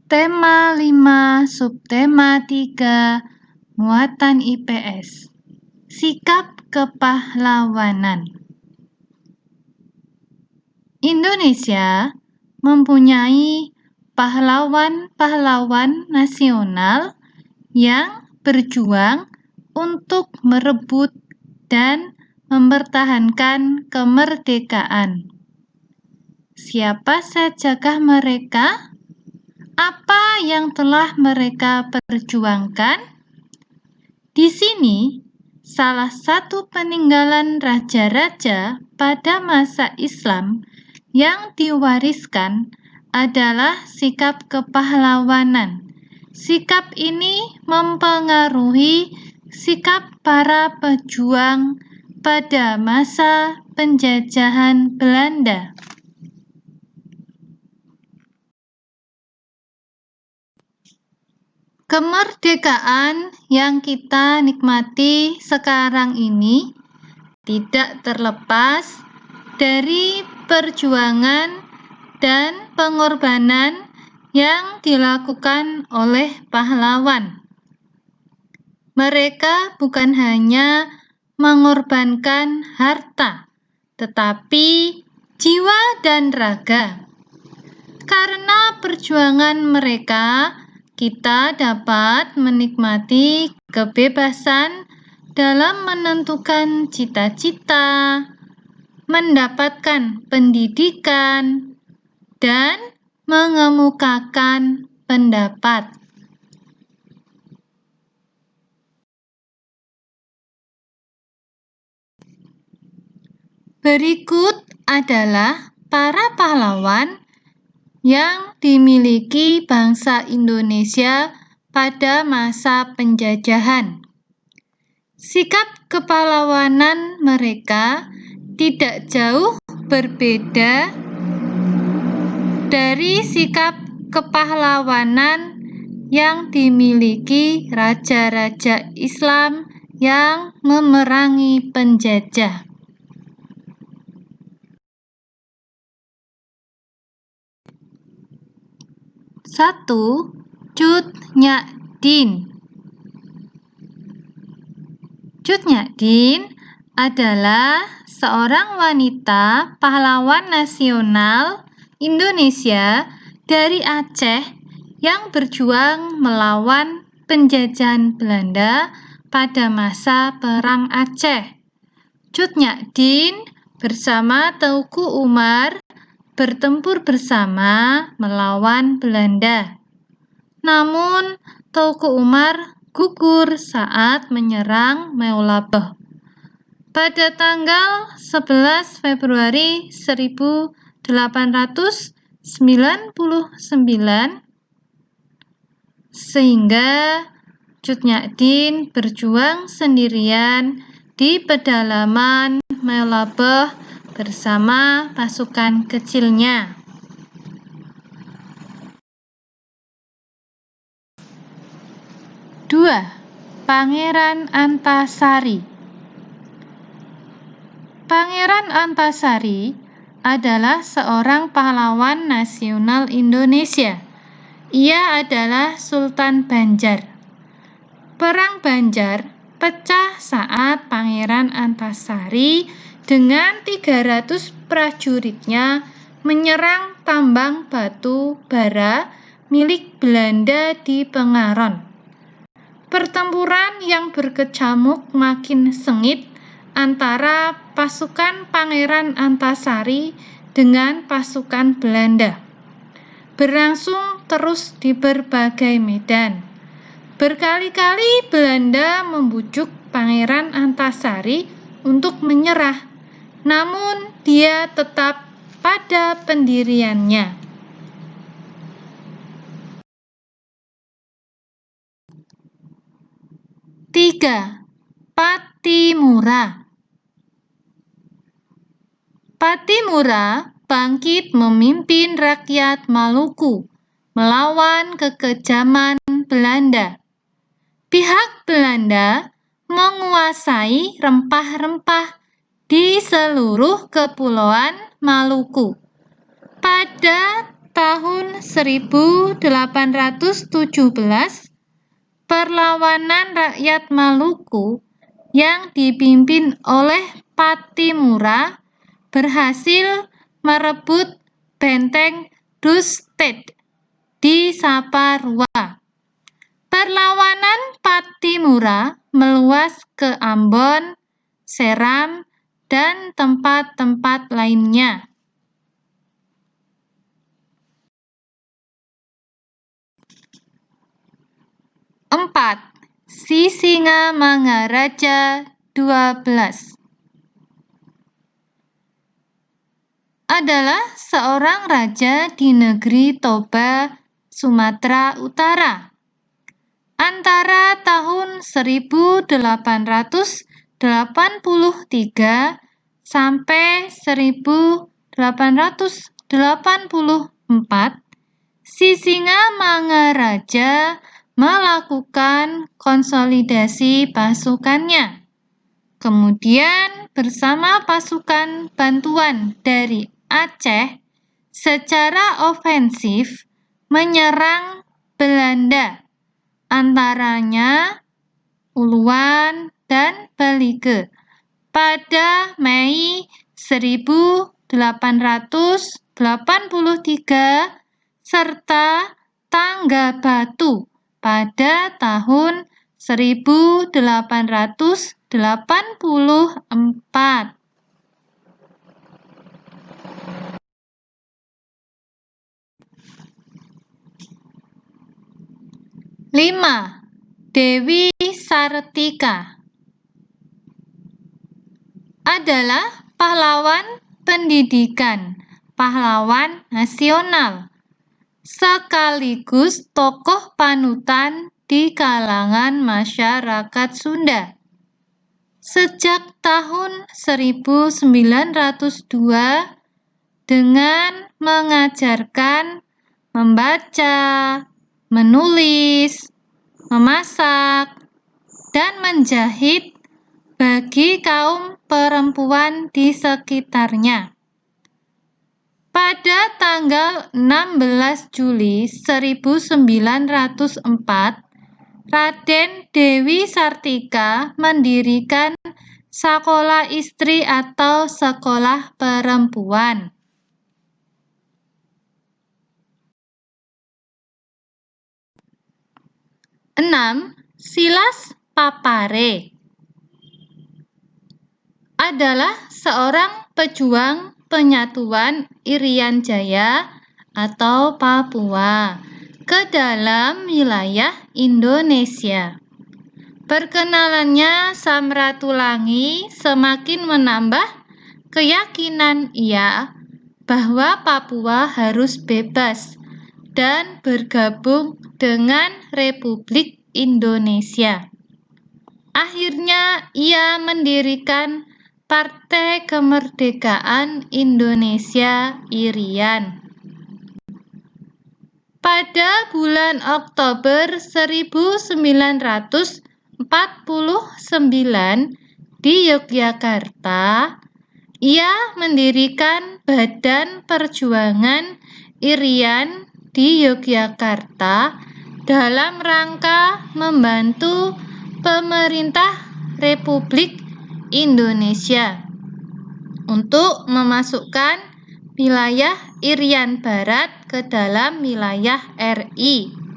Tema 5, subtema 3, muatan IPS. Sikap kepahlawanan. Indonesia mempunyai pahlawan-pahlawan nasional yang berjuang untuk merebut dan mempertahankan kemerdekaan. Siapa sajakah mereka? Apa yang telah mereka perjuangkan? Di sini, salah satu peninggalan raja-raja pada masa Islam yang diwariskan adalah sikap kepahlawanan. Sikap ini mempengaruhi sikap para pejuang pada masa penjajahan Belanda. Kemerdekaan yang kita nikmati sekarang ini tidak terlepas dari perjuangan dan pengorbanan yang dilakukan oleh pahlawan. Mereka bukan hanya mengorbankan harta, tetapi jiwa dan raga. Karena perjuangan mereka, kita dapat menikmati kebebasan dalam menentukan cita-cita, mendapatkan pendidikan, dan mengemukakan pendapat. Berikut adalah para pahlawan yang dimiliki bangsa Indonesia pada masa penjajahan. Sikap kepahlawanan mereka tidak jauh berbeda dari sikap kepahlawanan yang dimiliki raja-raja Islam yang memerangi penjajah. 1. Cut Nyak Dien. Cut Nyak Dien adalah seorang wanita pahlawan nasional Indonesia dari Aceh yang berjuang melawan penjajahan Belanda pada masa Perang Aceh. Cut Nyak Dien bersama Teuku Umar bertempur bersama melawan Belanda. Namun, Teuku Umar gugur saat menyerang Meulaboh. Pada tanggal 11 Februari 1899, sehingga Cut Nyak Dien berjuang sendirian di pedalaman Meulaboh bersama pasukan kecilnya. 2. Pangeran Antasari. Pangeran Antasari adalah seorang pahlawan nasional Indonesia. Ia adalah Sultan Banjar. Perang Banjar pecah saat Pangeran Antasari dengan 300 prajuritnya menyerang tambang batu bara milik Belanda di Pengaron. Pertempuran yang berkecamuk makin sengit antara pasukan Pangeran Antasari dengan pasukan Belanda. Berlangsung terus di berbagai medan. Berkali-kali Belanda membujuk Pangeran Antasari untuk menyerah, namun dia tetap pada pendiriannya. 3. Pattimura. Pattimura bangkit memimpin rakyat Maluku melawan kekejaman Belanda. Pihak Belanda menguasai rempah-rempah di seluruh kepulauan Maluku. Pada tahun 1817, perlawanan rakyat Maluku yang dipimpin oleh Pattimura berhasil merebut benteng Dusted di Saparua. Perlawanan Pattimura meluas ke Ambon, Seram, dan tempat-tempat lainnya. Empat, Sisingamangaraja 12 adalah seorang raja di negeri Toba, Sumatera Utara. Antara tahun 1883 sampai 1884, Sisingamangaraja melakukan konsolidasi pasukannya. Kemudian bersama pasukan bantuan dari Aceh secara ofensif menyerang Belanda, antaranya Uluan dan Balige, pada Mei 1883 serta Tanggabatu pada tahun 1884. 5. Dewi Sartika adalah pahlawan pendidikan, pahlawan nasional, sekaligus tokoh panutan di kalangan masyarakat Sunda. Sejak tahun 1902, dengan mengajarkan membaca, menulis, memasak, dan menjahit bagi kaum perempuan di sekitarnya. Pada tanggal 16 Juli 1904, Raden Dewi Sartika mendirikan sekolah istri atau sekolah perempuan. 6. Silas Papare adalah seorang pejuang penyatuan Irian Jaya atau Papua ke dalam wilayah Indonesia. Perkenalannya Samratulangi semakin menambah keyakinan ia bahwa Papua harus bebas dan bergabung dengan Republik Indonesia. Akhirnya ia mendirikan Partai Kemerdekaan Indonesia Irian. Pada bulan Oktober 1949 di Yogyakarta, ia mendirikan Badan Perjuangan Irian di Yogyakarta dalam rangka membantu pemerintah Republik Indonesia untuk memasukkan wilayah Irian Barat ke dalam wilayah RI.